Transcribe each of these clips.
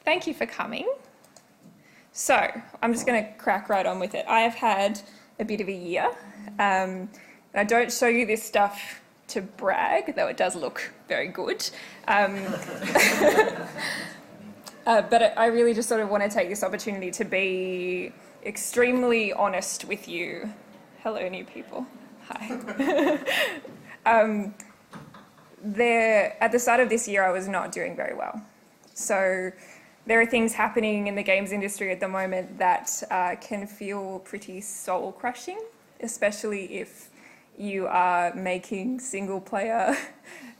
thank you for coming. So I'm just going to crack right on with it. I have had a bit of a year. I don't show you this stuff to brag, though it does look very good. But I really just sort of want to take this opportunity to be extremely honest with you. Hello, new people. Hi. At the start of this year, I was not doing very well. So there are things happening in the games industry at the moment that can feel pretty soul-crushing, especially if you are making single-player,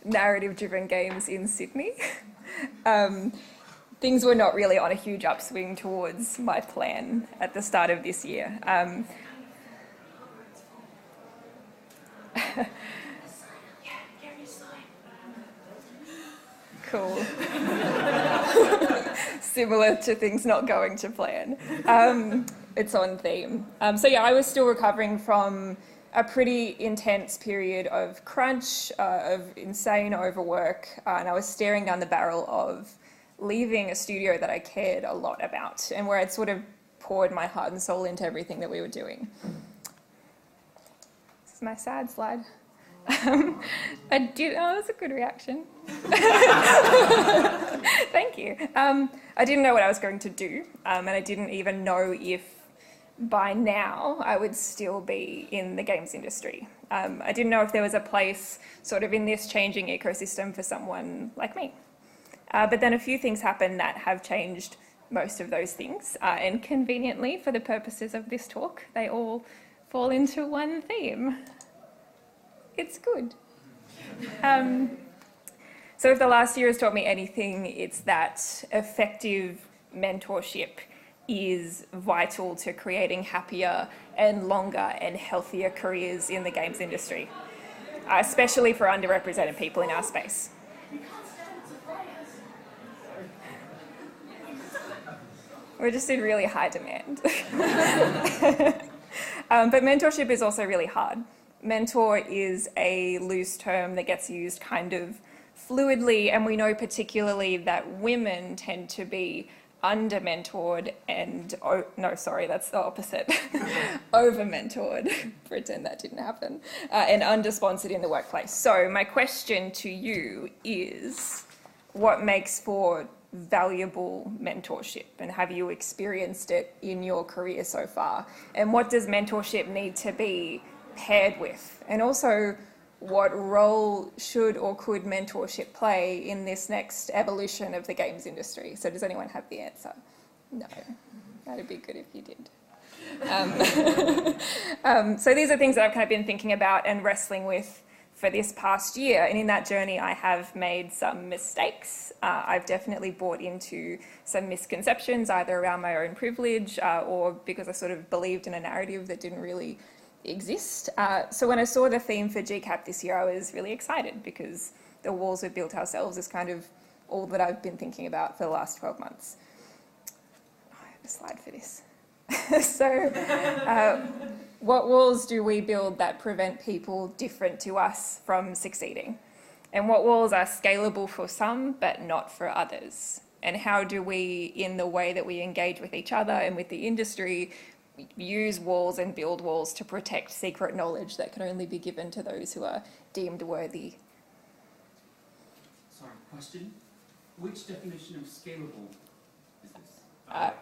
narrative-driven games in Sydney. Things were not really on a huge upswing towards my plan at the start of this year. Cool. Similar to things not going to plan. It's on theme. So yeah, I was still recovering from a pretty intense period of crunch, of insane overwork, and I was staring down the barrel of leaving a studio that I cared a lot about and where I'd sort of poured my heart and soul into everything that we were doing. This is my sad slide. Oh, that's a good reaction. Thank you. I didn't know what I was going to do, and I didn't even know if by now I would still be in the games industry. I didn't know if there was a place sort of in this changing ecosystem for someone like me. But then a few things happened that have changed most of those things, and conveniently, for the purposes of this talk, they all fall into one theme. It's good. So if the last year has taught me anything, it's that effective mentorship is vital to creating happier and longer and healthier careers in the games industry, especially for underrepresented people in our space. We're just in really high demand. But mentorship is also really hard. Mentor is a loose term that gets used kind of fluidly, and we know particularly that women tend to be under-mentored and, that's the opposite, over-mentored, pretend that didn't happen, and under-sponsored in the workplace. So my question to you is, what makes for valuable mentorship, and have you experienced it in your career so far? And what does mentorship need to be paired with? And also, what role should or could mentorship play in this next evolution of the games industry? So does anyone have the answer? No. That'd be good if you did. So these are things that I've kind of been thinking about and wrestling with for this past year, and in that journey I have made some mistakes. I've definitely bought into some misconceptions, either around my own privilege or because I sort of believed in a narrative that didn't really exist. So when I saw the theme for GCAP this year, I was really excited because the walls we built ourselves is kind of all that I've been thinking about for the last 12 months. Oh, I have a slide for this. So what walls do we build that prevent people different to us from succeeding? And what walls are scalable for some but not for others? And how do we, in the way that we engage with each other and with the industry, use walls and build walls to protect secret knowledge that can only be given to those who are deemed worthy? Sorry, question. Which definition of scalable is this? Right?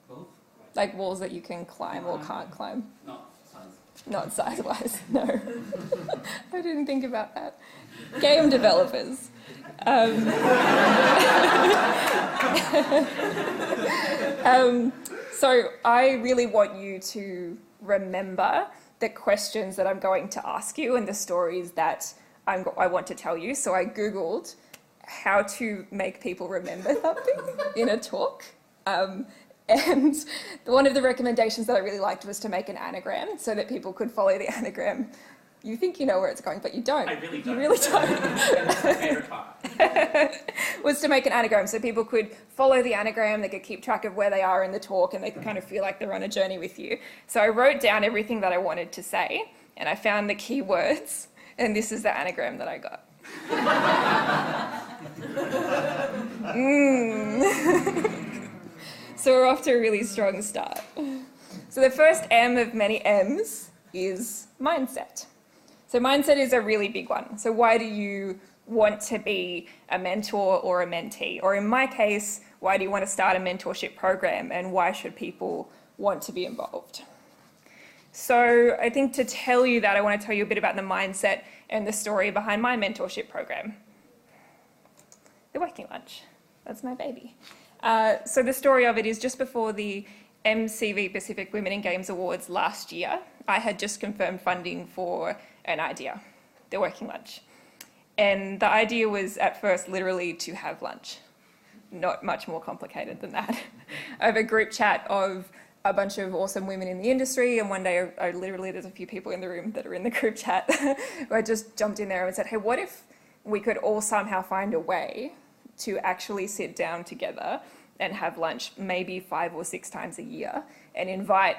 Both? Like walls that you can climb or can't climb? Not size. Not size-wise, no. I didn't think about that. Game developers. So I really want you to remember the questions that I'm going to ask you and the stories that I want to tell you. So I Googled how to make people remember something in a talk. And one of the recommendations that I really liked was to make an anagram so that people could follow the anagram. You think you know where it's going, but you don't. I really don't. You really don't. That's my favorite part. Was to make an anagram so people could follow the anagram, they could keep track of where they are in the talk, and they could kind of feel like they're on a journey with you. So I wrote down everything that I wanted to say, and I found the key words, and this is the anagram that I got. So we're off to a really strong start. So the first M of many M's is mindset. So mindset is a really big one. So why do you want to be a mentor or a mentee? Or in my case, why do you want to start a mentorship program, and why should people want to be involved? So I think to tell you that, I want to tell you a bit about the mindset and the story behind my mentorship program. The working lunch. That's my baby. So the story of it is just before the MCV Pacific Women in Games Awards last year, I had just confirmed funding for an idea, the working lunch. And the idea was at first literally to have lunch. Not much more complicated than that. I have a group chat of a bunch of awesome women in the industry, and one day I literally, there's a few people in the room that are in the group chat, where I just jumped in there and said, hey, what if we could all somehow find a way to actually sit down together and have lunch maybe 5 or 6 times a year, and invite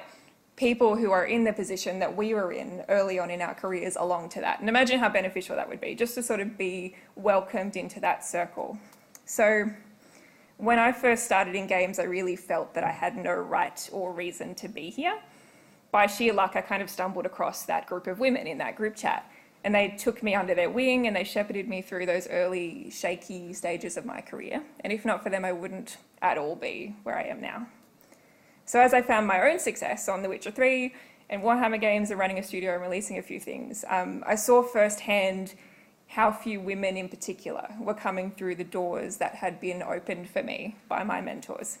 people who are in the position that we were in early on in our careers along to that. And imagine how beneficial that would be, just to sort of be welcomed into that circle. So when I first started in games, I really felt that I had no right or reason to be here. By sheer luck, I kind of stumbled across that group of women in that group chat, and they took me under their wing and they shepherded me through those early shaky stages of my career. And if not for them, I wouldn't at all be where I am now. So as I found my own success on The Witcher 3 and Warhammer Games and running a studio and releasing a few things, I saw firsthand how few women in particular were coming through the doors that had been opened for me by my mentors.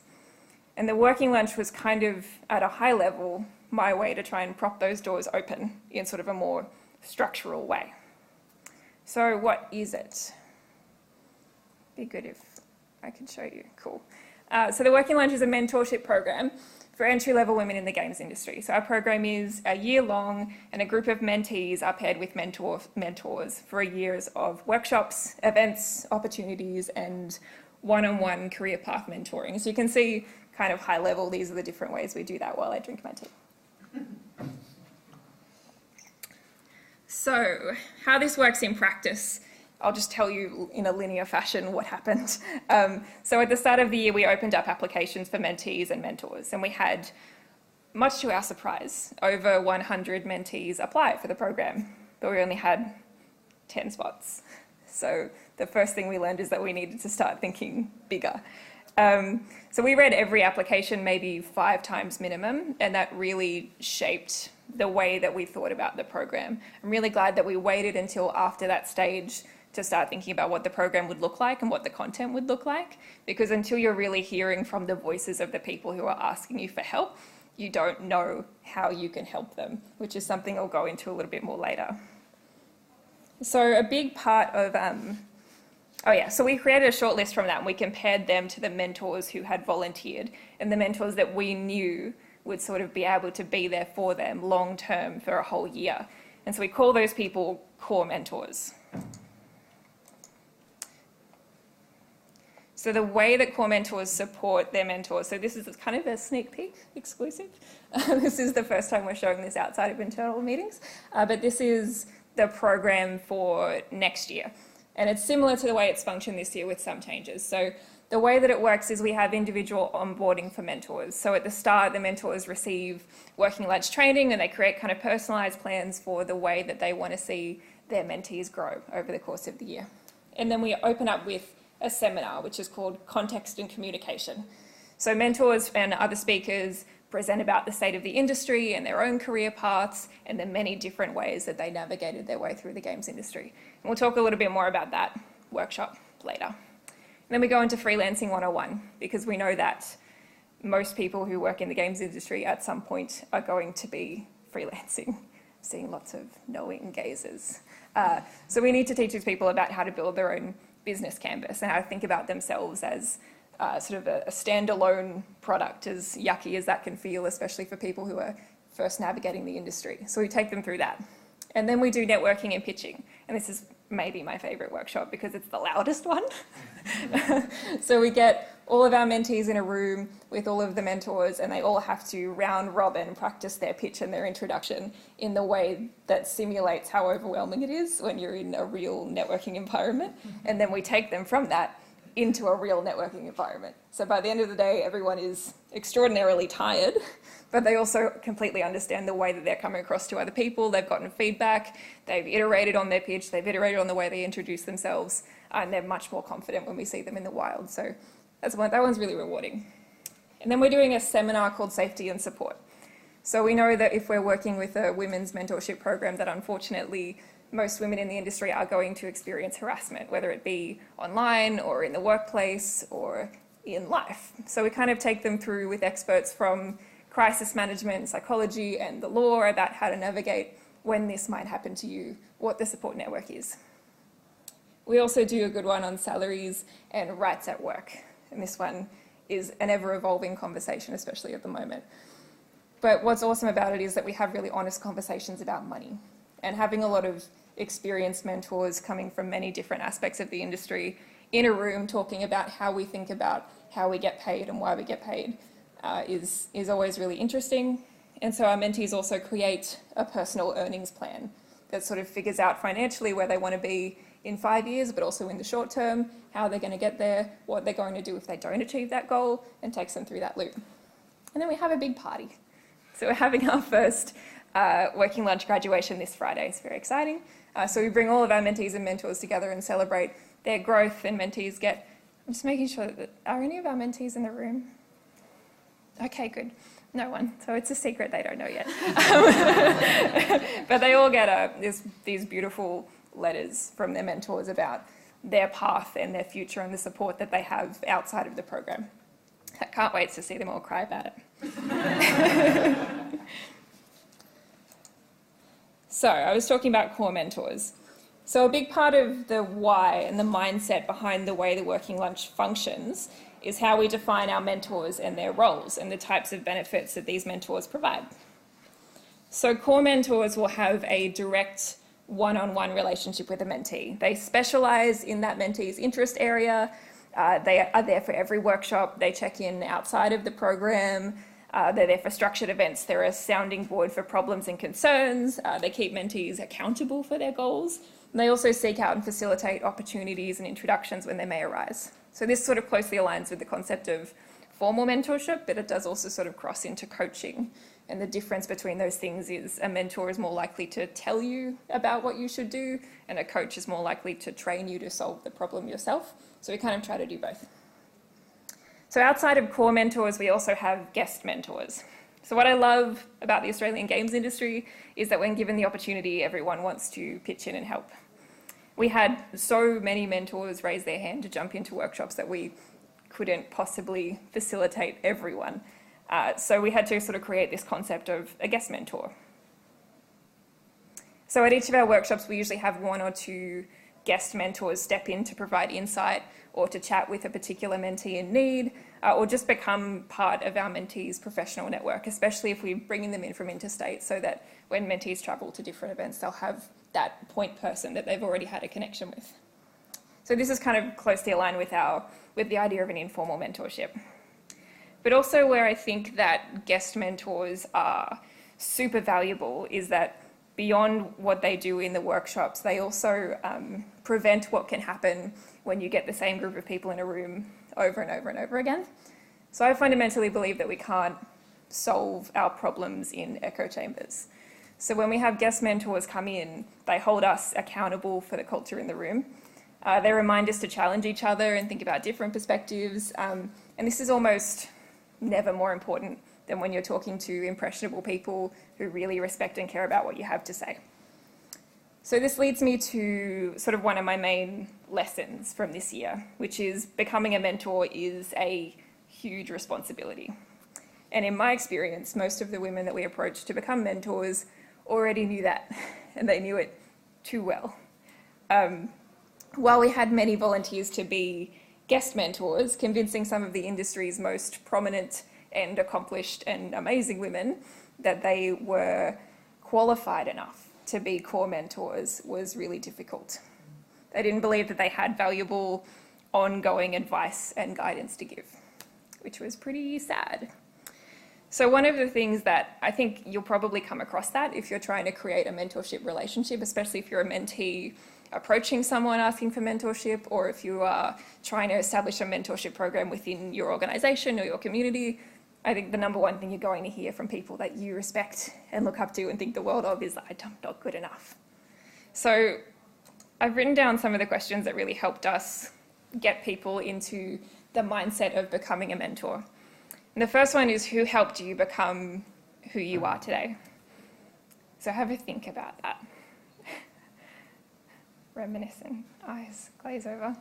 And the working lunch was kind of, at a high level, my way to try and prop those doors open in sort of a more structural way. So what is it? Be good if I could show you. Cool. So the Working Lunch is a mentorship program for entry-level women in the games industry. So our program is a year long, and a group of mentees are paired with mentors for a year of workshops, events, opportunities, and one-on-one career path mentoring. So you can see kind of high level, these are the different ways we do that while I drink my tea. So how this works in practice, I'll just tell you in a linear fashion what happened. So at the start of the year, we opened up applications for mentees and mentors, and we had, much to our surprise, over 100 mentees apply for the program, but we only had 10 spots. So the first thing we learned is that we needed to start thinking bigger. So we read every application maybe 5 times minimum, and that really shaped the way that we thought about the program. I'm really glad that we waited until after that stage to start thinking about what the program would look like and what the content would look like, because until you're really hearing from the voices of the people who are asking you for help, you don't know how you can help them, which is something I'll go into a little bit more later. So a big part of, so we created a short list from that, and we compared them to the mentors who had volunteered and the mentors that we knew would sort of be able to be there for them long term for a whole year. And so we call those people core mentors. So the way that core mentors support their mentors, so this is kind of a sneak peek exclusive. This is the first time we're showing this outside of internal meetings, but this is the program for next year. And it's similar to the way it's functioned this year with some changes. So the way that it works is we have individual onboarding for mentors. So at the start, the mentors receive working lunch training, and they create kind of personalised plans for the way that they want to see their mentees grow over the course of the year. And then we open up with a seminar, which is called Context and Communication. So mentors and other speakers present about the state of the industry and their own career paths and the many different ways that they navigated their way through the games industry. And we'll talk a little bit more about that workshop later. And then we go into Freelancing 101, because we know that most people who work in the games industry at some point are going to be freelancing, seeing lots of knowing gazes. So we need to teach these people about how to build their own business canvas and how to think about themselves as sort of a standalone product, as yucky as that can feel, especially for people who are first navigating the industry. So we take them through that. And then we do networking and pitching. And this is maybe my favourite workshop because it's the loudest one. So we get all of our mentees in a room with all of the mentors, and they all have to round robin practice their pitch and their introduction in the way that simulates how overwhelming it is when you're in a real networking environment. And then we take them from that into a real networking environment. So by the end of the day, everyone is extraordinarily tired, but they also completely understand the way that they're coming across to other people. They've gotten feedback, they've iterated on their pitch, they've iterated on the way they introduce themselves, and they're much more confident when we see them in the wild. So that one's really rewarding. And then we're doing a seminar called Safety and Support. So we know that if we're working with a women's mentorship program, that unfortunately most women in the industry are going to experience harassment, whether it be online or in the workplace or in life. So we kind of take them through with experts from crisis management, psychology, and the law about how to navigate when this might happen to you, what the support network is. We also do a good one on salaries and rights at work. And this one is an ever-evolving conversation, especially at the moment. But what's awesome about it is that we have really honest conversations about money. And having a lot of experienced mentors coming from many different aspects of the industry in a room talking about how we think about how we get paid and why we get paid is always really interesting. And so our mentees also create a personal earnings plan that sort of figures out financially where they want to be in 5 years, but also in the short term, how they're going to get there, what they're going to do if they don't achieve that goal, and takes them through that loop. And then we have a big party. So we're having our first working lunch graduation this Friday. It's very exciting. So we bring all of our mentees and mentors together and celebrate their growth, and mentees get, I'm just making sure that, are any of our mentees in the room? Okay, good. No one. So it's a secret, they don't know yet. But they all get these beautiful letters from their mentors about their path and their future and the support that they have outside of the program. I can't wait to see them all cry about it. So I was talking about core mentors. So a big part of the why and the mindset behind the way the Working Lunch functions is how we define our mentors and their roles and the types of benefits that these mentors provide. So core mentors will have a direct one-on-one relationship with a mentee. They specialise in that mentee's interest area. They are there for every workshop. They check in outside of the program. They're there for structured events. They're a sounding board for problems and concerns. They keep mentees accountable for their goals. And they also seek out and facilitate opportunities and introductions when they may arise. So this sort of closely aligns with the concept of formal mentorship, but it does also sort of cross into coaching. And the difference between those things is a mentor is more likely to tell you about what you should do, and a coach is more likely to train you to solve the problem yourself. So we kind of try to do both. So outside of core mentors, we also have guest mentors. So what I love about the Australian games industry is that when given the opportunity, everyone wants to pitch in and help. We had so many mentors raise their hand to jump into workshops that we couldn't possibly facilitate everyone. So we had to sort of create this concept of a guest mentor. So at each of our workshops, we usually have one or two guest mentors step in to provide insight or to chat with a particular mentee in need, or just become part of our mentees' professional network, especially if we're bringing them in from interstate, so that when mentees travel to different events, they'll have that point person that they've already had a connection with. So this is kind of closely aligned with the idea of an informal mentorship. But also where I think that guest mentors are super valuable is that beyond what they do in the workshops, they also prevent what can happen when you get the same group of people in a room over and over and over again. So I fundamentally believe that we can't solve our problems in echo chambers. So when we have guest mentors come in, they hold us accountable for the culture in the room. They remind us to challenge each other and think about different perspectives. And this is almost never more important than when you're talking to impressionable people who really respect and care about what you have to say. So this leads me to sort of one of my main lessons from this year, which is becoming a mentor is a huge responsibility. And in my experience, most of the women that we approached to become mentors already knew that, and they knew it too well. While we had many volunteers to be guest mentors, convincing some of the industry's most prominent and accomplished and amazing women that they were qualified enough to be core mentors was really difficult. They didn't believe that they had valuable ongoing advice and guidance to give, which was pretty sad. So one of the things that I think you'll probably come across that if you're trying to create a mentorship relationship, especially if you're a mentee approaching someone asking for mentorship, or if you are trying to establish a mentorship program within your organisation or your community, I think the number one thing you're going to hear from people that you respect and look up to and think the world of is, I'm not good enough. So I've written down some of the questions that really helped us get people into the mindset of becoming a mentor. And the first one is, who helped you become who you are today? So have a think about that. Reminiscing, eyes glaze over.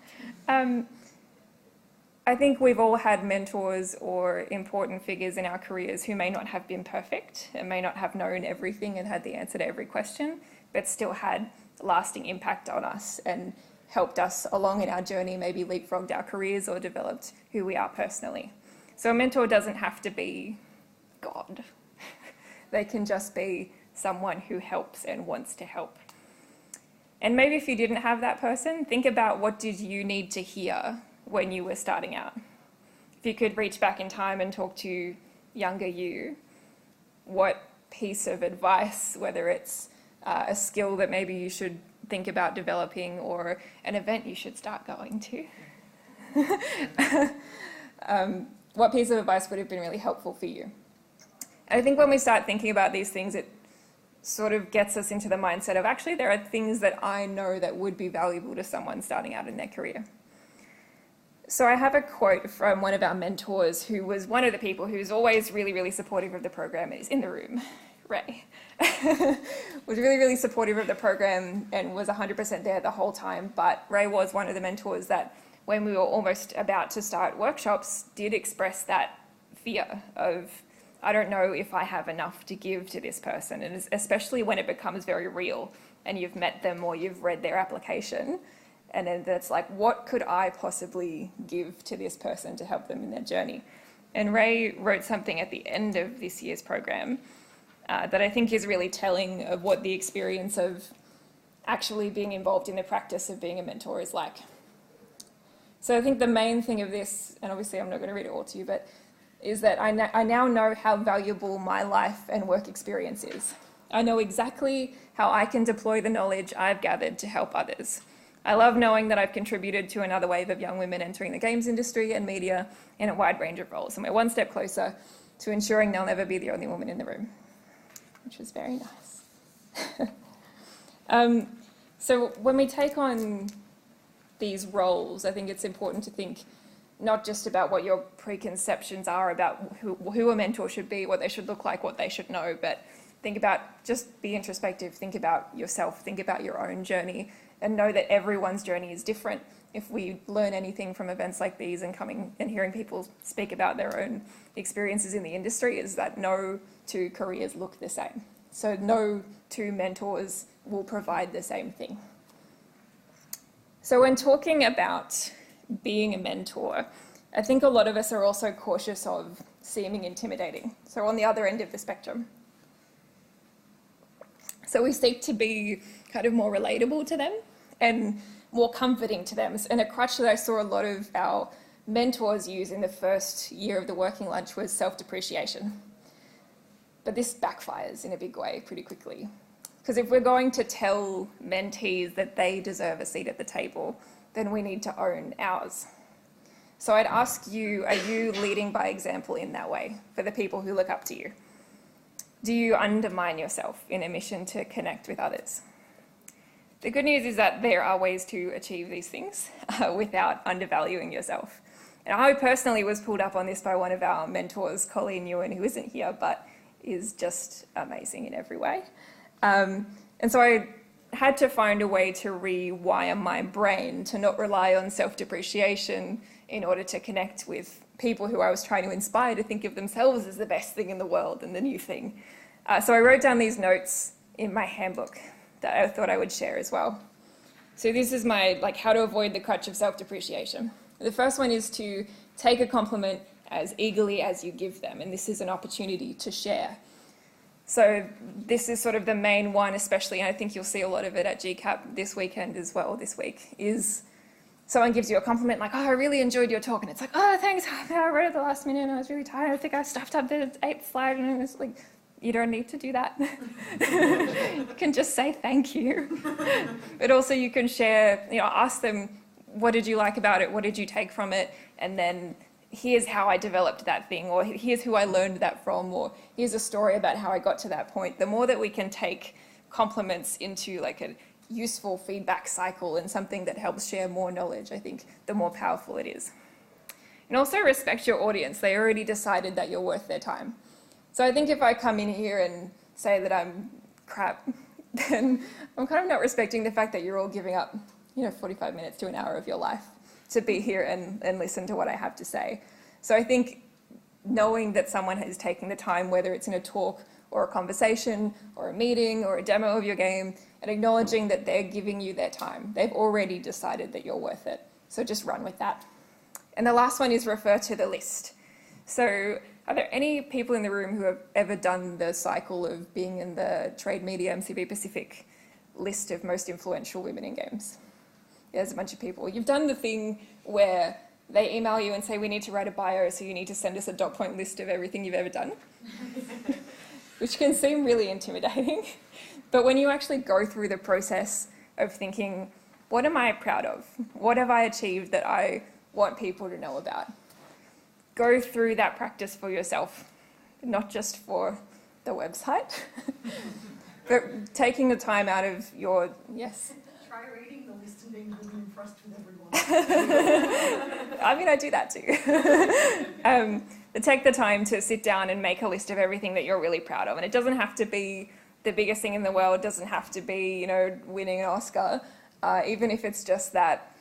I think we've all had mentors or important figures in our careers who may not have been perfect and may not have known everything and had the answer to every question, but still had lasting impact on us and helped us along in our journey, maybe leapfrogged our careers or developed who we are personally. So a mentor doesn't have to be God. They can just be someone who helps and wants to help. And maybe if you didn't have that person, think about, what did you need to hear when you were starting out? If you could reach back in time and talk to younger you, what piece of advice, whether it's a skill that maybe you should think about developing or an event you should start going to, what piece of advice would have been really helpful for you? And I think when we start thinking about these things, it sort of gets us into the mindset of, actually, there are things that I know that would be valuable to someone starting out in their career. So I have a quote from one of our mentors, who was one of the people who's always really, really supportive of the program. He's in the room, Ray. Was really, really supportive of the program and was 100% there the whole time. But Ray was one of the mentors that, when we were almost about to start workshops, did express that fear of, I don't know if I have enough to give to this person. And especially when it becomes very real and you've met them or you've read their application. And then that's like, what could I possibly give to this person to help them in their journey? And Ray wrote something at the end of this year's program that I think is really telling of what the experience of actually being involved in the practice of being a mentor is like. So I think the main thing of this, and obviously I'm not going to read it all to you, but is that I now know how valuable my life and work experience is. I know exactly how I can deploy the knowledge I've gathered to help others. I love knowing that I've contributed to another wave of young women entering the games industry and media in a wide range of roles. And we're one step closer to ensuring they'll never be the only woman in the room, which was very nice. So when we take on these roles, I think it's important to think not just about what your preconceptions are about who a mentor should be, what they should look like, what they should know, but think about, just be introspective, think about yourself, think about your own journey, and know that everyone's journey is different. If we learn anything from events like these and coming and hearing people speak about their own experiences in the industry, is that no two careers look the same. So no two mentors will provide the same thing. So when talking about being a mentor, I think a lot of us are also cautious of seeming intimidating. So on the other end of the spectrum. So we seek to be kind of more relatable to them and more comforting to them. And a crutch that I saw a lot of our mentors use in the first year of the working lunch was self-depreciation. But this backfires in a big way pretty quickly. Because if we're going to tell mentees that they deserve a seat at the table, then we need to own ours. So I'd ask you, are you leading by example in that way for the people who look up to you? Do you undermine yourself in a mission to connect with others? The good news is that there are ways to achieve these things without undervaluing yourself. And I personally was pulled up on this by one of our mentors, Colleen Ewan, who isn't here, but is just amazing in every way. And so I had to find a way to rewire my brain to not rely on self-depreciation in order to connect with people who I was trying to inspire to think of themselves as the best thing in the world and the new thing. So I wrote down these notes in my handbook that I thought I would share as well. So this is my, how to avoid the crutch of self-depreciation. The first one is to take a compliment as eagerly as you give them, and this is an opportunity to share. So this is sort of the main one, especially, and I think you'll see a lot of it at GCAP this weekend as well, this week, is someone gives you a compliment like, oh, I really enjoyed your talk. And it's like, oh, thanks. I read it at the last minute and I was really tired. I think I stuffed up the 8th slide. And it's like, you don't need to do that. You can just say thank you. But also you can share, ask them, what did you like about it? What did you take from it? And then here's how I developed that thing, or here's who I learned that from, or here's a story about how I got to that point. The more that we can take compliments into like a useful feedback cycle and something that helps share more knowledge, I think the more powerful it is. And also respect your audience. They already decided that you're worth their time. So I think if I come in here and say that I'm crap, then I'm kind of not respecting the fact that you're all giving up, 45 minutes to an hour of your life to be here and listen to what I have to say. So I think knowing that someone is taking the time, whether it's in a talk or a conversation or a meeting or a demo of your game, and acknowledging that they're giving you their time. They've already decided that you're worth it. So just run with that. And the last one is refer to the list. So are there any people in the room who have ever done the cycle of being in the Trade Media MCB Pacific list of most influential women in games? There's a bunch of people. You've done the thing where they email you and say, we need to write a bio, so you need to send us a dot point list of everything you've ever done, which can seem really intimidating. But when you actually go through the process of thinking, what am I proud of? What have I achieved that I want people to know about? Go through that practice for yourself, not just for the website, but taking the time out of your, yes? Try reading the list and being really impressed with everyone. I mean, I do that too. But take the time to sit down and make a list of everything that you're really proud of. And it doesn't have to be the biggest thing in the world, doesn't have to be, winning an Oscar. Even if it's just that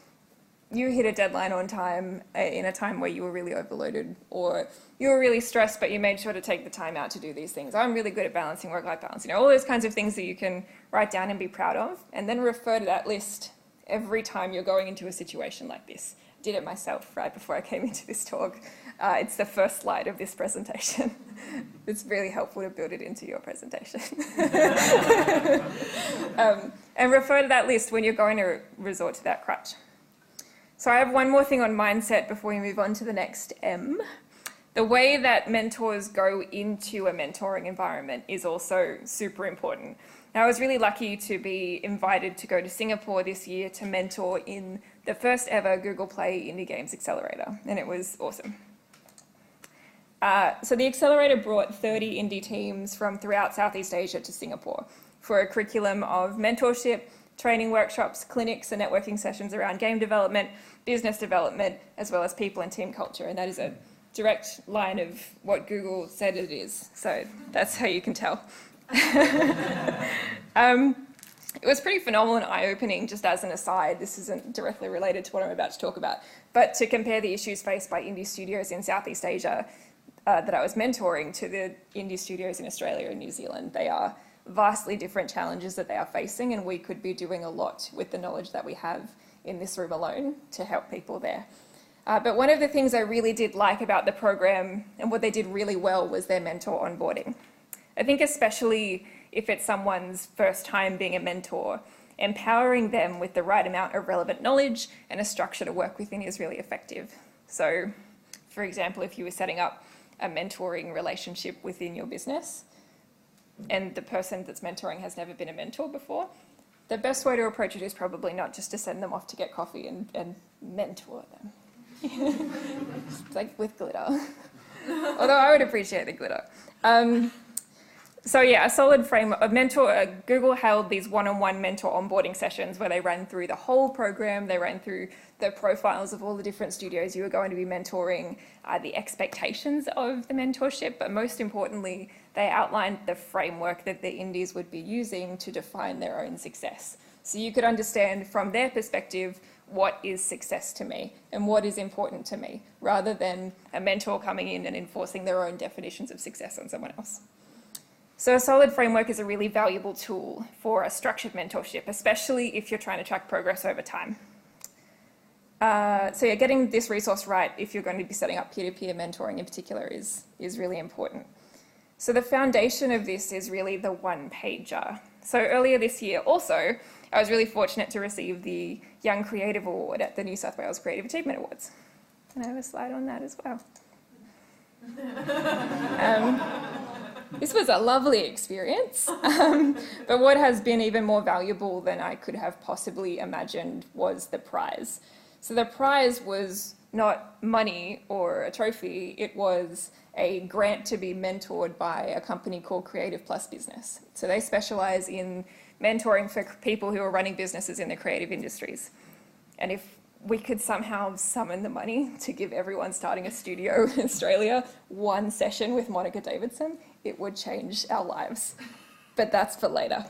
you hit a deadline on time in a time where you were really overloaded, or you were really stressed, but you made sure to take the time out to do these things. I'm really good at balancing work-life balance. All those kinds of things that you can write down and be proud of, and then refer to that list every time you're going into a situation like this. I did it myself right before I came into this talk. It's the first slide of this presentation. It's really helpful to build it into your presentation. And refer to that list when you're going to resort to that crutch. So I have one more thing on mindset before we move on to the next M. The way that mentors go into a mentoring environment is also super important. Now, I was really lucky to be invited to go to Singapore this year to mentor in the first ever Google Play Indie Games Accelerator, and it was awesome. So the Accelerator brought 30 indie teams from throughout Southeast Asia to Singapore for a curriculum of mentorship, training workshops, clinics and networking sessions around game development, business development, as well as people and team culture. And that is a direct line of what Google said it is. So that's how you can tell. It was pretty phenomenal and eye-opening, just as an aside. This isn't directly related to what I'm about to talk about, but to compare the issues faced by indie studios in Southeast Asia that I was mentoring to the indie studios in Australia and New Zealand. They are vastly different challenges that they are facing, and we could be doing a lot with the knowledge that we have in this room alone to help people there. But one of the things I really did like about the program and what they did really well was their mentor onboarding. I think especially if it's someone's first time being a mentor, empowering them with the right amount of relevant knowledge and a structure to work within is really effective. So, for example, if you were setting up a mentoring relationship within your business and the person that's mentoring has never been a mentor before, the best way to approach it is probably not just to send them off to get coffee and mentor them. It's like with glitter. Although I would appreciate the glitter. So yeah, a solid frame of mentor. Google held these one-on-one mentor onboarding sessions where they ran through the whole program. They ran through the profiles of all the different studios you were going to be mentoring, the expectations of the mentorship, but most importantly, they outlined the framework that the indies would be using to define their own success. So you could understand from their perspective, what is success to me and what is important to me, rather than a mentor coming in and enforcing their own definitions of success on someone else. So a solid framework is a really valuable tool for a structured mentorship, especially if you're trying to track progress over time. So yeah, getting this resource right if you're going to be setting up peer-to-peer mentoring in particular is really important. So the foundation of this is really the one-pager. So earlier this year also, I was really fortunate to receive the Young Creative Award at the New South Wales Creative Achievement Awards. And I have a slide on that as well. this was a lovely experience. But what has been even more valuable than I could have possibly imagined was the prize. So the prize was not money or a trophy, it was a grant to be mentored by a company called Creative Plus Business. So they specialise in mentoring for people who are running businesses in the creative industries. And if we could somehow summon the money to give everyone starting a studio in Australia one session with Monica Davidson, it would change our lives. But that's for later.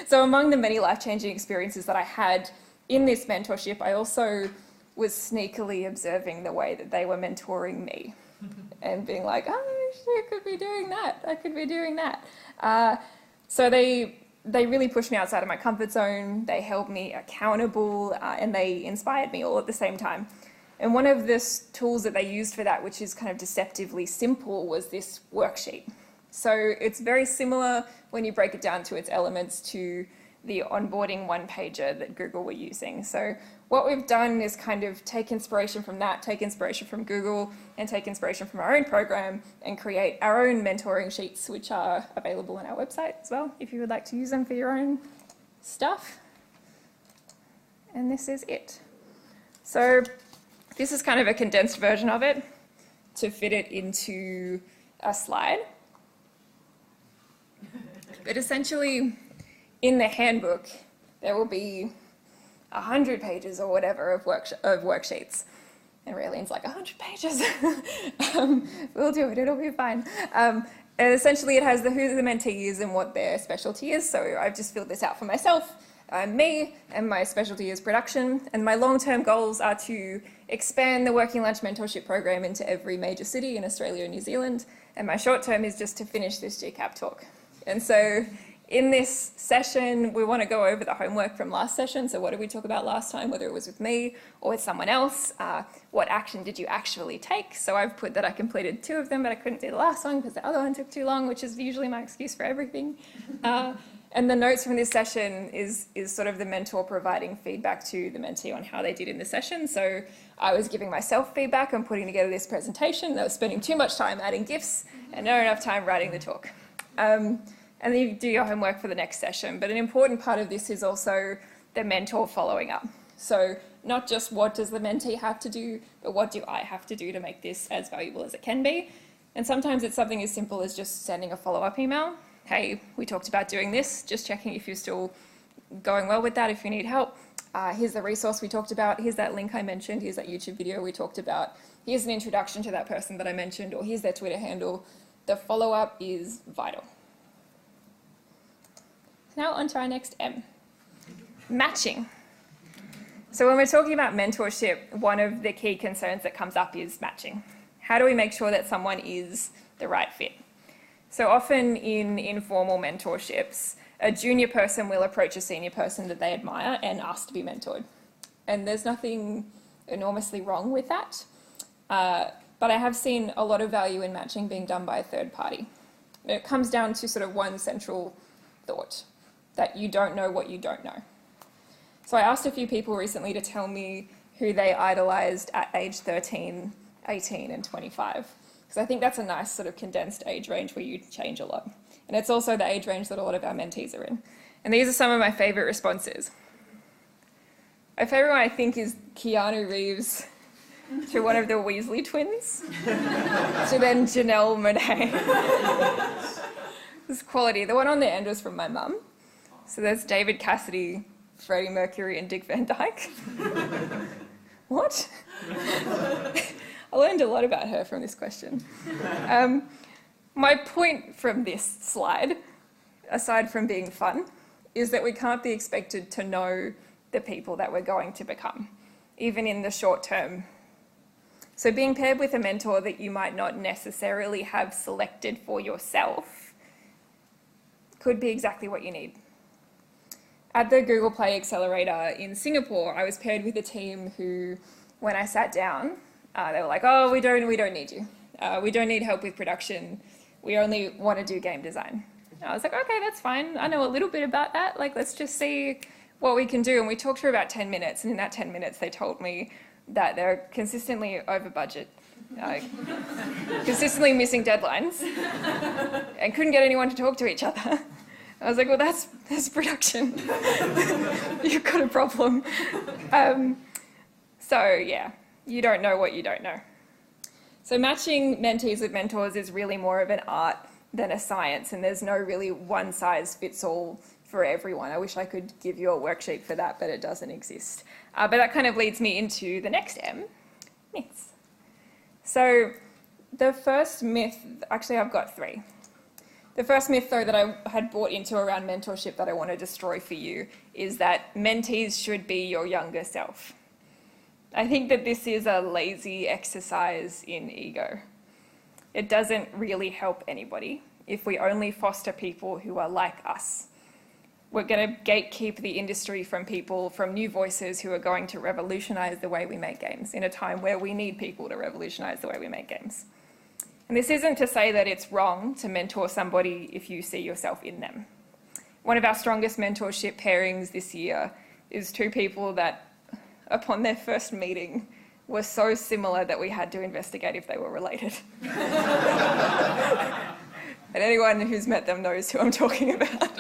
So among the many life-changing experiences that I had in this mentorship, I also was sneakily observing the way that they were mentoring me and being like, oh, I could be doing that. I could be doing that. So they really pushed me outside of my comfort zone. They held me accountable and they inspired me all at the same time. And one of the tools that they used for that, which is kind of deceptively simple, was this worksheet. So it's very similar when you break it down to its elements to the onboarding one-pager that Google were using. So what we've done is kind of take inspiration from that, take inspiration from Google, and take inspiration from our own program and create our own mentoring sheets, which are available on our website as well, if you would like to use them for your own stuff. And this is it. So this is kind of a condensed version of it to fit it into a slide. But essentially, in the handbook, there will be 100 pages or whatever of worksheets. And Raylene's like, 100 pages? We'll do it, it'll be fine. And essentially it has who the mentee is and what their specialty is. So I've just filled this out for myself. I'm me, and my specialty is production. And my long-term goals are to expand the Working Lunch Mentorship Program into every major city in Australia and New Zealand. And my short-term is just to finish this GCAP talk. And so in this session, we want to go over the homework from last session. So what did we talk about last time, whether it was with me or with someone else? What action did you actually take? So I've put that I completed 2 of them, but I couldn't do the last one because the other one took too long, which is usually my excuse for everything. And the notes from this session is sort of the mentor providing feedback to the mentee on how they did in the session. So I was giving myself feedback on putting together this presentation. I was spending too much time adding GIFs and not enough time writing the talk. And then you do your homework for the next session. But an important part of this is also the mentor following up. So not just what does the mentee have to do, but what do I have to do to make this as valuable as it can be? And sometimes it's something as simple as just sending a follow-up email. Hey, we talked about doing this, just checking if you're still going well with that, if you need help. Here's the resource we talked about. Here's that link I mentioned. Here's that YouTube video we talked about. Here's an introduction to that person that I mentioned, or here's their Twitter handle. The follow-up is vital. Now on to our next M, matching. So when we're talking about mentorship, one of the key concerns that comes up is matching. How do we make sure that someone is the right fit? So often in informal mentorships, a junior person will approach a senior person that they admire and ask to be mentored. And there's nothing enormously wrong with that. But I have seen a lot of value in matching being done by a third party. It comes down to sort of one central thought, that you don't know what you don't know. So I asked a few people recently to tell me who they idolised at age 13, 18 and 25. Because I think that's a nice sort of condensed age range where you change a lot. And it's also the age range that a lot of our mentees are in. And these are some of my favourite responses. My favourite one I think is Keanu Reeves to one of the Weasley twins, to then Janelle Monáe. This is quality. The one on the end was from my mum. So there's David Cassidy, Freddie Mercury and Dick Van Dyke. What? I learned a lot about her from this question. My point from this slide, aside from being fun, is that we can't be expected to know the people that we're going to become, even in the short term. So being paired with a mentor that you might not necessarily have selected for yourself could be exactly what you need. At the Google Play Accelerator in Singapore, I was paired with a team who, when I sat down, they were like, oh, we don't need you. We don't need help with production. We only want to do game design. And I was like, okay, that's fine. I know a little bit about that. Like, let's just see what we can do. And we talked for about 10 minutes. And in that 10 minutes, they told me that they're consistently over budget, consistently missing deadlines and couldn't get anyone to talk to each other. I was like, well, that's production. You've got a problem. So yeah, you don't know what you don't know. So matching mentees with mentors is really more of an art than a science, and there's no really one size fits all for everyone. I wish I could give you a worksheet for that, but it doesn't exist. But that kind of leads me into the next M, myths. So the first myth, actually I've got three. The first myth, though, that I had bought into around mentorship that I want to destroy for you is that mentees should be your younger self. I think that this is a lazy exercise in ego. It doesn't really help anybody if we only foster people who are like us. We're going to gatekeep the industry from people, from new voices who are going to revolutionize the way we make games in a time where we need people to revolutionize the way we make games. And this isn't to say that it's wrong to mentor somebody if you see yourself in them. One of our strongest mentorship pairings this year is two people that, upon their first meeting, were so similar that we had to investigate if they were related. And anyone who's met them knows who I'm talking about.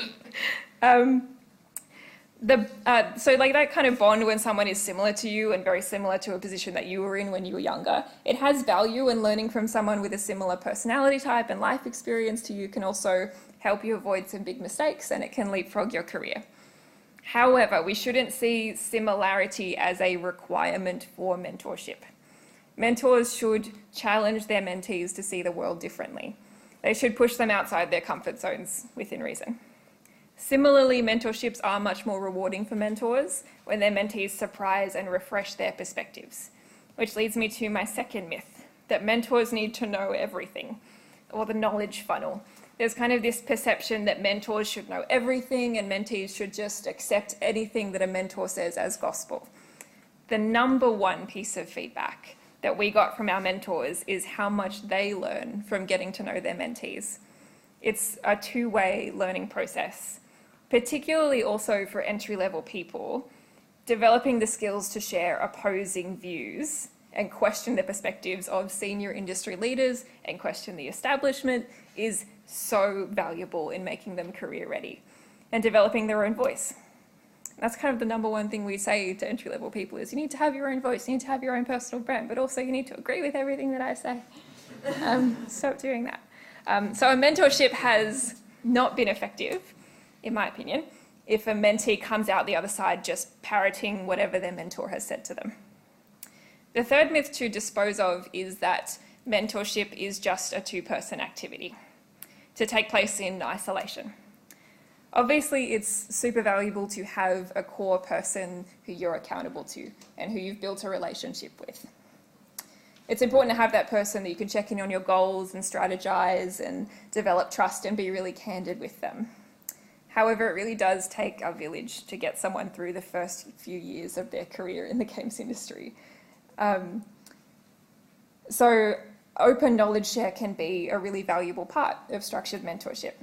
So like that kind of bond when someone is similar to you and very similar to a position that you were in when you were younger, it has value, and learning from someone with a similar personality type and life experience to you can also help you avoid some big mistakes, and it can leapfrog your career. However, we shouldn't see similarity as a requirement for mentorship. Mentors should challenge their mentees to see the world differently. They should push them outside their comfort zones within reason. Similarly, mentorships are much more rewarding for mentors when their mentees surprise and refresh their perspectives, which leads me to my second myth, that mentors need to know everything, or the knowledge funnel. There's kind of this perception that mentors should know everything and mentees should just accept anything that a mentor says as gospel. The number one piece of feedback that we got from our mentors is how much they learn from getting to know their mentees. It's a two-way learning process, particularly also for entry-level people. Developing the skills to share opposing views and question the perspectives of senior industry leaders and question the establishment is so valuable in making them career ready and developing their own voice. That's kind of the number one thing we say to entry-level people is you need to have your own voice, you need to have your own personal brand, but also you need to agree with everything that I say. Stop doing that. So a mentorship has not been effective, in my opinion, if a mentee comes out the other side just parroting whatever their mentor has said to them. The third myth to dispose of is that mentorship is just a two-person activity to take place in isolation. Obviously, it's super valuable to have a core person who you're accountable to and who you've built a relationship with. It's important to have that person that you can check in on your goals and strategize and develop trust and be really candid with them. However, it really does take a village to get someone through the first few years of their career in the games industry. So open knowledge share can be a really valuable part of structured mentorship.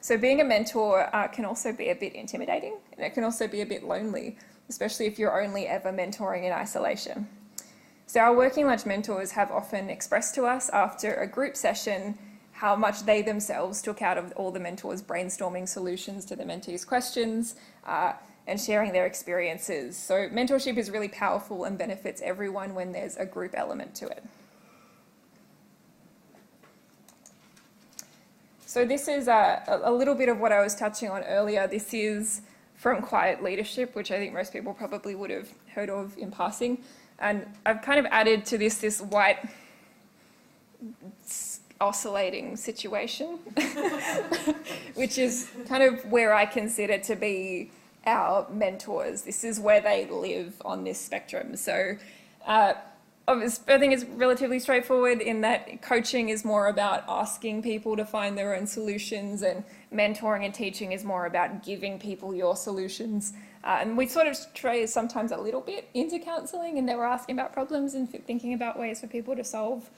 So being a mentor can also be a bit intimidating, and it can also be a bit lonely, especially if you're only ever mentoring in isolation. So our working lunch mentors have often expressed to us after a group session how much they themselves took out of all the mentors brainstorming solutions to the mentees' questions and sharing their experiences. So mentorship is really powerful and benefits everyone when there's a group element to it. So this is a little bit of what I was touching on earlier. This is from Quiet Leadership, which I think most people probably would have heard of in passing. And I've kind of added to this white oscillating situation, which is kind of where I consider to be our mentors. This is where they live on this spectrum. So I think it's relatively straightforward in that coaching is more about asking people to find their own solutions, and mentoring and teaching is more about giving people your solutions. And we sort of stray sometimes a little bit into counselling, and they were asking about problems and thinking about ways for people to solve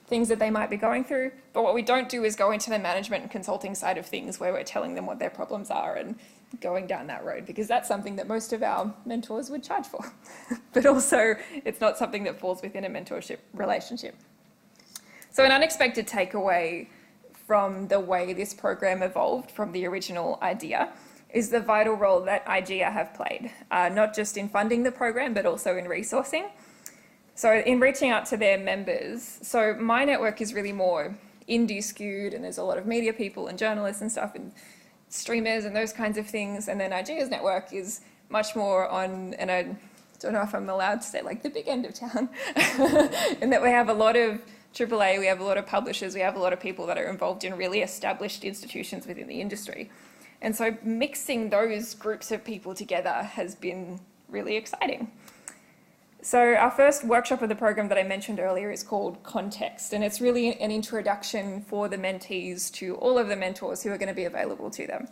things that they might be going through. But what we don't do is go into the management and consulting side of things where we're telling them what their problems are and going down that road, because that's something that most of our mentors would charge for. But also, it's not something that falls within a mentorship relationship. So an unexpected takeaway from the way this program evolved from the original idea is the vital role that IGEA have played, not just in funding the program, but also in resourcing. So in reaching out to their members, so my network is really more indie skewed, and there's a lot of media people and journalists and stuff and streamers and those kinds of things. And then IGEA's network is much more on, and I don't know if I'm allowed to say like the big end of town, in that we have a lot of AAA, we have a lot of publishers, we have a lot of people that are involved in really established institutions within the industry. And so mixing those groups of people together has been really exciting. So our first workshop of the program that I mentioned earlier is called Context, and it's really an introduction for the mentees to all of the mentors who are going to be available to them.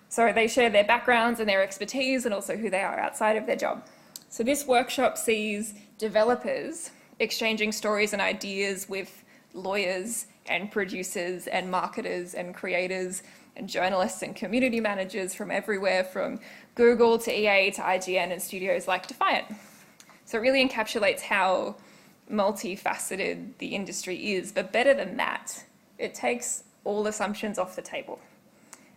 So they share their backgrounds and their expertise and also who they are outside of their job. So this workshop sees developers exchanging stories and ideas with lawyers and producers and marketers and creators and journalists and community managers from everywhere, from Google to EA to IGN and studios like Defiant. So it really encapsulates how multifaceted the industry is, but better than that, it takes all assumptions off the table.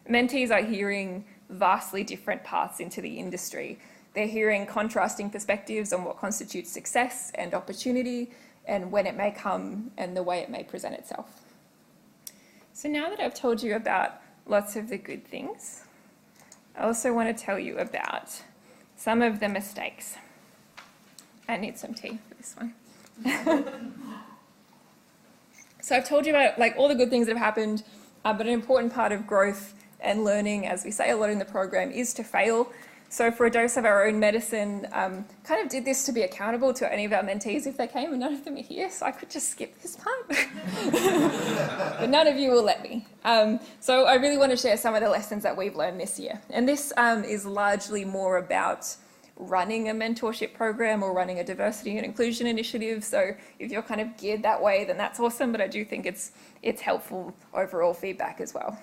Mentees are hearing vastly different paths into the industry. They're hearing contrasting perspectives on what constitutes success and opportunity and when it may come and the way it may present itself. So now that I've told you about lots of the good things, I also want to tell you about some of the mistakes. I need some tea for this one. So I've told you about like all the good things that have happened, but an important part of growth and learning, as we say a lot in the program, is to fail. So for a dose of our own medicine, kind of did this to be accountable to any of our mentees if they came, and none of them are here, so I could just skip this part. But none of you will let me. So I really want to share some of the lessons that we've learned this year. And this is largely more about running a mentorship program or running a diversity and inclusion initiative. So if you're kind of geared that way, then that's awesome, but I do think it's helpful overall feedback as well.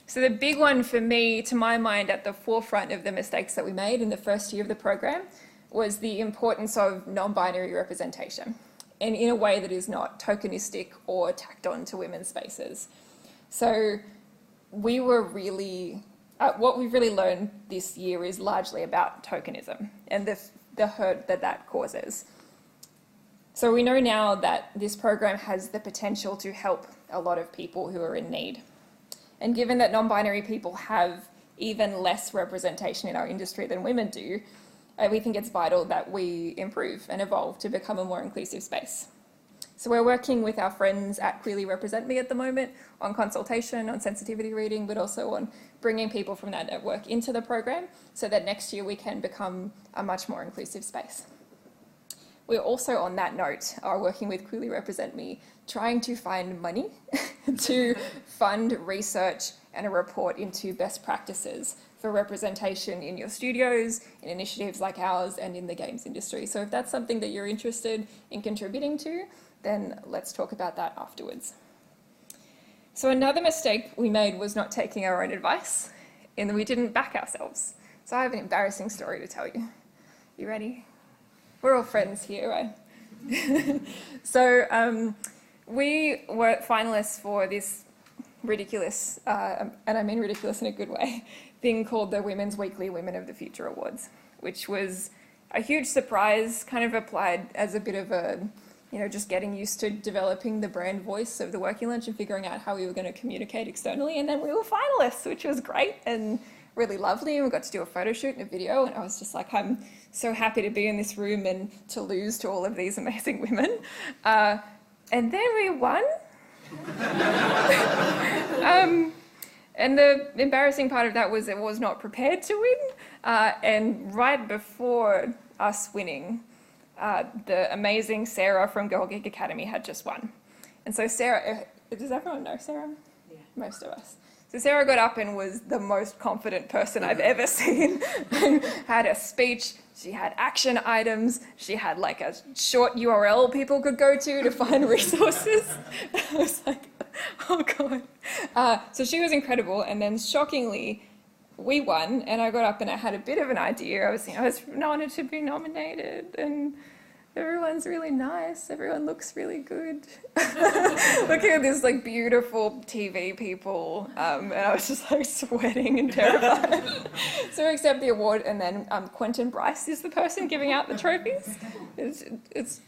So the big one for me, to my mind, at the forefront of the mistakes that we made in the first year of the program was the importance of non-binary representation, and in a way that is not tokenistic or tacked on to women's spaces. So we were really, what we've really learned this year is largely about tokenism and the hurt that that causes. So we know now that this program has the potential to help a lot of people who are in need. And given that non-binary people have even less representation in our industry than women do, we think it's vital that we improve and evolve to become a more inclusive space. So we're working with our friends at Clearly Represent Me at the moment on consultation, on sensitivity reading, but also on bringing people from that network into the program so that next year we can become a much more inclusive space. We're also, on that note, are working with Clearly Represent Me, trying to find money to fund research and a report into best practices for representation in your studios, in initiatives like ours, and in the games industry. So if that's something that you're interested in contributing to, then let's talk about that afterwards. So another mistake we made was not taking our own advice, in that we didn't back ourselves. So I have an embarrassing story to tell you. You ready? We're all friends here, right? So we were finalists for this ridiculous, and I mean ridiculous in a good way, thing called the Women's Weekly Women of the Future Awards, which was a huge surprise, kind of applied as a bit of a, just getting used to developing the brand voice of the Working Lunch and figuring out how we were going to communicate externally. And then we were finalists, which was great and really lovely. And we got to do a photo shoot and a video. And I was just like, I'm so happy to be in this room and to lose to all of these amazing women. And then we won. And the embarrassing part of that was it was not prepared to win. And right before us winning, the amazing Sarah from Girl Geek Academy had just won. And so Sarah, does everyone know Sarah? Yeah. Most of us. So Sarah got up and was the most confident person I've ever seen. Had a speech, she had action items, she had like a short URL people could go to find resources. I was like, oh God. So she was incredible, and then shockingly, we won, and I got up and I had a bit of an idea. I was wanted to be nominated, and everyone's really nice, everyone looks really good. Looking at this like beautiful TV people, and I was just like sweating and terrified. So I accept the award, and then Quentin Bryce is the person giving out the trophies. It's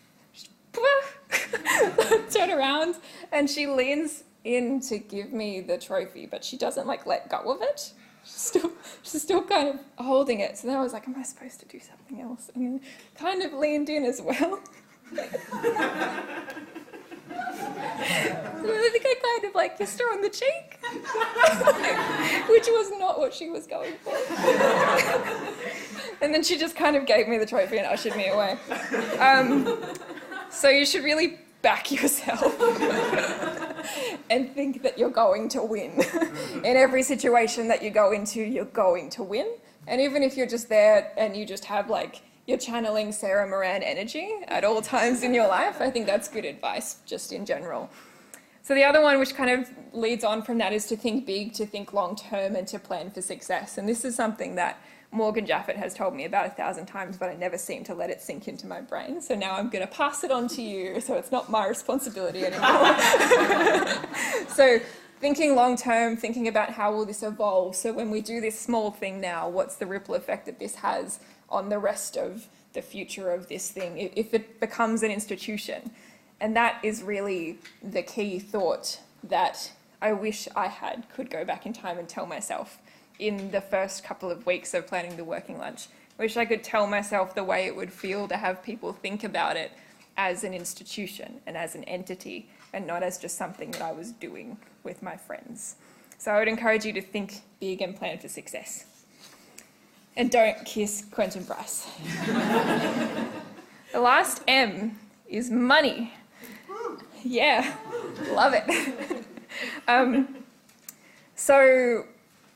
turn around, and she leans in to give me the trophy, but she doesn't like let go of it. She's still kind of holding it. So then I was like, am I supposed to do something else? And kind of leaned in as well. I think I kind of like kissed her on the cheek, which was not what she was going for. And then she just kind of gave me the trophy and ushered me away. So you should really back yourself and think that you're going to win. In every situation that you go into, you're going to win. And even if you're just there and you just have like, you're channeling Sarah Moran energy at all times in your life, I think that's good advice just in general. So the other one, which kind of leads on from that, is to think big, to think long term, and to plan for success. And this is something that Morgan Jaffet has told me about 1,000 times, but I never seem to let it sink into my brain. So now I'm going to pass it on to you, so it's not my responsibility anymore. So thinking long term, thinking about how will this evolve. So when we do this small thing now, what's the ripple effect that this has on the rest of the future of this thing, if it becomes an institution? And that is really the key thought that I wish I could go back in time and tell myself in the first couple of weeks of planning the working lunch. I wish I could tell myself the way it would feel to have people think about it as an institution and as an entity, and not as just something that I was doing with my friends. So I would encourage you to think big and plan for success. And don't kiss Quentin Bryce. The last M is money. Yeah, love it. So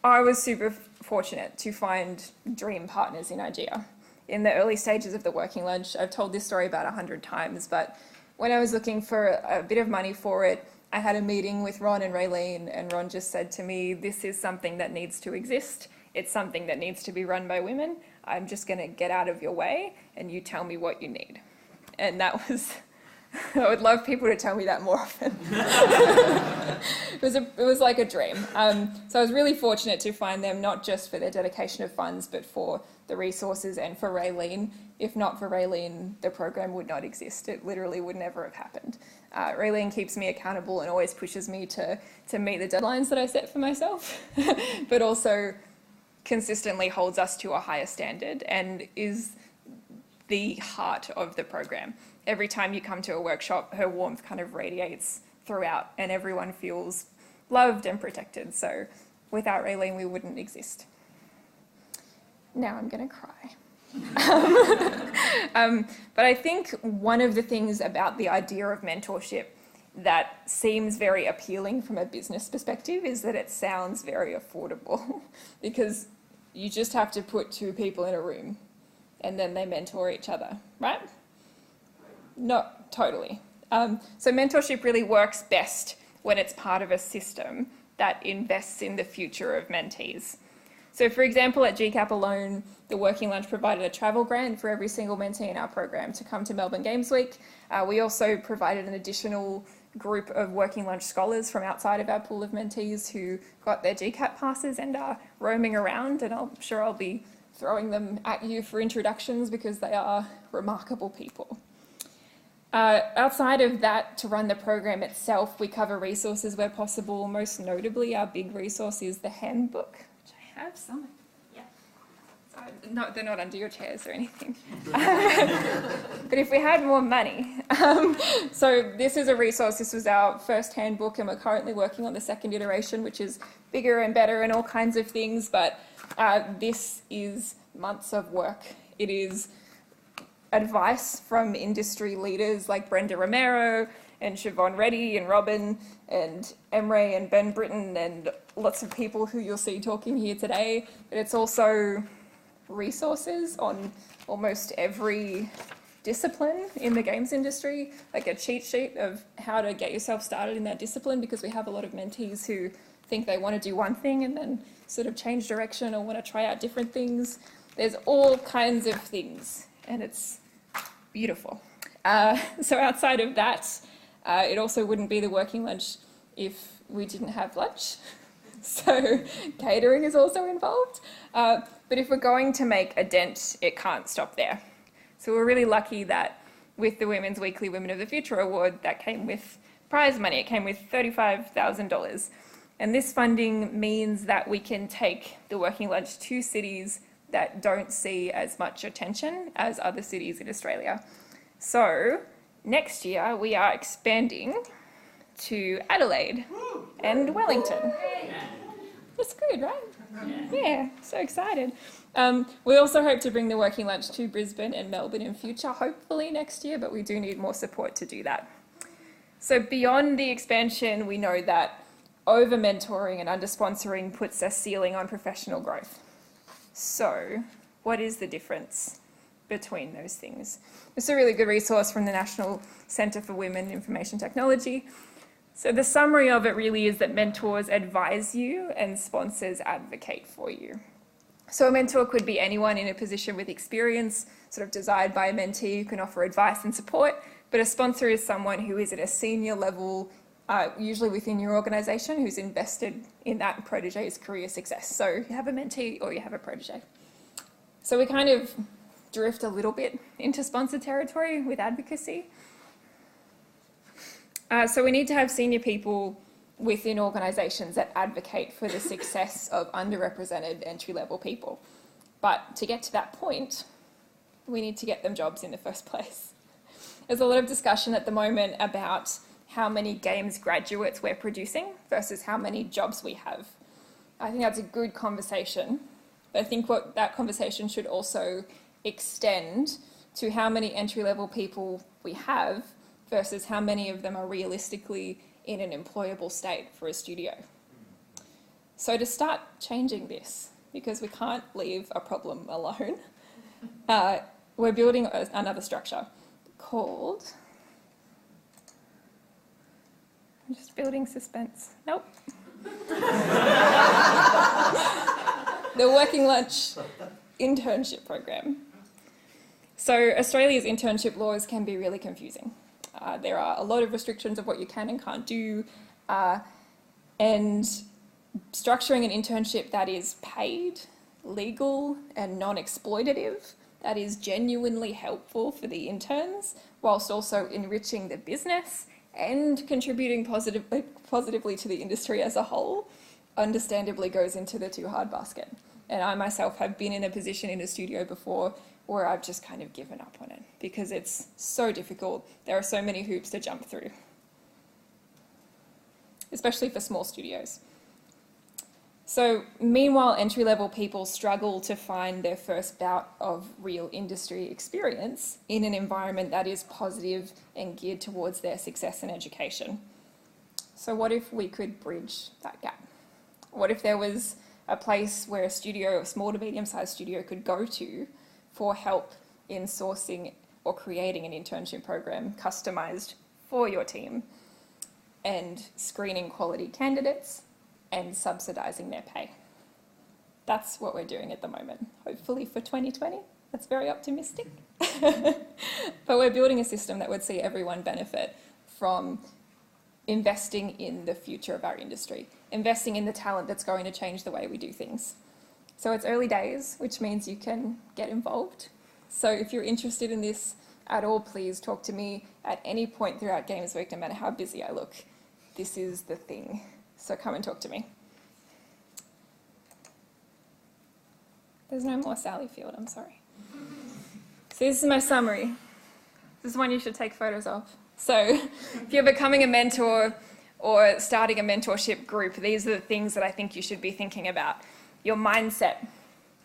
I was super fortunate to find dream partners in IGEA. In the early stages of the working lunch, I've told this story about 100 times, but when I was looking for a bit of money for it, I had a meeting with Ron and Raylene, and Ron just said to me, this is something that needs to exist. It's something that needs to be run by women. I'm just going to get out of your way and you tell me what you need. And that was, I would love people to tell me that more often. It was like a dream. So I was really fortunate to find them, not just for their dedication of funds, but for the resources and for Raylene. If not for Raylene, the program would not exist. It literally would never have happened. Raylene keeps me accountable and always pushes me to meet the deadlines that I set for myself, but also consistently holds us to a higher standard and is the heart of the program. Every time you come to a workshop, her warmth kind of radiates throughout and everyone feels loved and protected. So without Raylene, we wouldn't exist. Now I'm going to cry. But I think one of the things about the idea of mentorship that seems very appealing from a business perspective is that it sounds very affordable because you just have to put two people in a room and then they mentor each other, right? Not totally. So mentorship really works best when it's part of a system that invests in the future of mentees. So for example, at GCAP alone, the Working Lunch provided a travel grant for every single mentee in our program to come to Melbourne Games Week. We also provided an additional group of Working Lunch scholars from outside of our pool of mentees who got their GCAP passes and are roaming around, and I'm sure I'll be throwing them at you for introductions because they are remarkable people. Outside of that, to run the program itself, we cover resources where possible. Most notably, our big resource is the handbook, which I have some. Yeah. So, no, they're not under your chairs or anything. But if we had more money. So this is a resource. This was our first handbook, and we're currently working on the second iteration, which is bigger and better and all kinds of things. But this is months of work. It is advice from industry leaders like Brenda Romero and Siobhan Reddy and Robin and Emre and Ben Britton and lots of people who you'll see talking here today. But it's also resources on almost every discipline in the games industry, like a cheat sheet of how to get yourself started in that discipline, because we have a lot of mentees who think they want to do one thing and then sort of change direction or want to try out different things. There's all kinds of things, and it's beautiful. So outside of that, it also wouldn't be the working lunch if we didn't have lunch. So catering is also involved. But if we're going to make a dent, it can't stop there. So we're really lucky that with the Women's Weekly Women of the Future Award, that came with prize money. It came with $35,000. And this funding means that we can take the working lunch to cities that don't see as much attention as other cities in Australia. So next year we are expanding to Adelaide and Wellington. That's good, right? Yeah, so excited. We also hope to bring the working lunch to Brisbane and Melbourne in future, hopefully next year, but we do need more support to do that. So beyond the expansion, we know that over-mentoring and under-sponsoring puts a ceiling on professional growth. So what is the difference between those things? It's a really good resource from the National Centre for Women in Information Technology. So the summary of it really is that mentors advise you and sponsors advocate for you. So a mentor could be anyone in a position with experience, sort of desired by a mentee who can offer advice and support, but a sponsor is someone who is at a senior level, usually within your organisation, who's invested in that protege's career success. So you have a mentee or you have a protege. So we kind of drift a little bit into sponsor territory with advocacy. So we need to have senior people within organisations that advocate for the success of underrepresented entry-level people. But to get to that point, we need to get them jobs in the first place. There's a lot of discussion at the moment about how many games graduates we're producing versus how many jobs we have. I think that's a good conversation, but I think what that conversation should also extend to how many entry-level people we have versus how many of them are realistically in an employable state for a studio. So to start changing this, because we can't leave a problem alone, we're building another structure called, I'm just building suspense, nope. The Working Lunch Internship Program. So Australia's internship laws can be really confusing. There are a lot of restrictions of what you can and can't do, and structuring an internship that is paid, legal and non-exploitative, that is genuinely helpful for the interns, whilst also enriching the business and contributing positively to the industry as a whole, understandably goes into the too hard basket. And I myself have been in a position in a studio before where I've just kind of given up on it because it's so difficult. There are so many hoops to jump through, especially for small studios. So meanwhile, entry-level people struggle to find their first bout of real industry experience in an environment that is positive and geared towards their success and education. So what if we could bridge that gap? What if there was a place where a studio, a small to medium-sized studio, could go to for help in sourcing or creating an internship program customised for your team and screening quality candidates and subsidising their pay? That's what we're doing at the moment, hopefully for 2020. That's very optimistic. But we're building a system that would see everyone benefit from investing in the future of our industry, investing in the talent that's going to change the way we do things. So it's early days, which means you can get involved. So if you're interested in this at all, please talk to me at any point throughout Games Week, no matter how busy I look. This is the thing. So come and talk to me. There's no more Sally Field, I'm sorry. So this is my summary. This is one you should take photos of. So if you're becoming a mentor or starting a mentorship group, these are the things that I think you should be thinking about. Your mindset.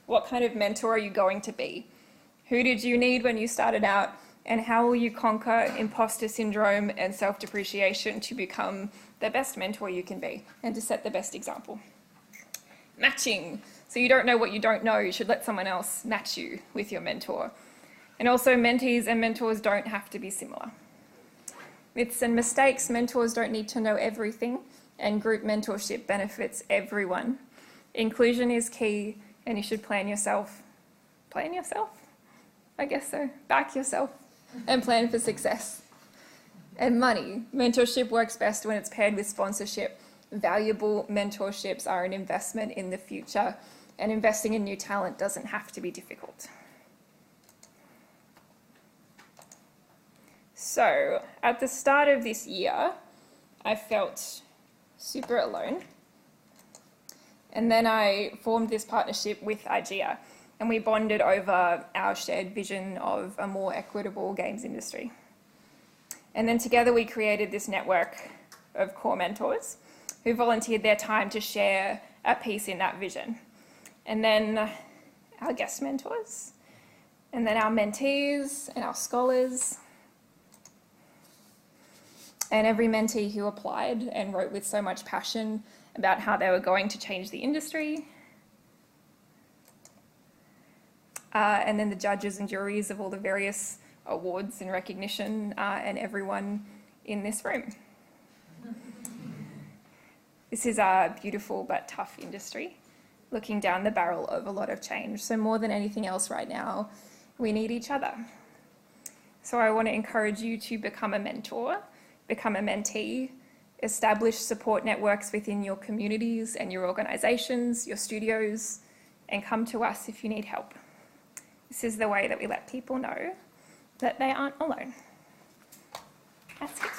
What kind of mentor are you going to be? Who did you need when you started out? And how will you conquer imposter syndrome and self-depreciation to become the best mentor you can be and to set the best example? Matching. So you don't know what you don't know. You should let someone else match you with your mentor. And also mentees and mentors don't have to be similar. Myths and mistakes. Mentors don't need to know everything, and group mentorship benefits everyone. Inclusion is key, and you should plan yourself. Plan yourself? I guess so. Back yourself. and plan for success. And money. Mentorship works best when it's paired with sponsorship. Valuable mentorships are an investment in the future, and investing in new talent doesn't have to be difficult. So, at the start of this year, I felt super alone. And then I formed this partnership with IGEA, and we bonded over our shared vision of a more equitable games industry. And then together we created this network of core mentors who volunteered their time to share a piece in that vision. And then our guest mentors, and then our mentees and our scholars, and every mentee who applied and wrote with so much passion about how they were going to change the industry. And then the judges and juries of all the various awards and recognition, and everyone in this room. This is a beautiful but tough industry, looking down the barrel of a lot of change. So more than anything else right now, we need each other. So I want to encourage you to become a mentor, become a mentee, establish support networks within your communities and your organisations, your studios, and come to us if you need help. This is the way that we let people know that they aren't alone. That's it.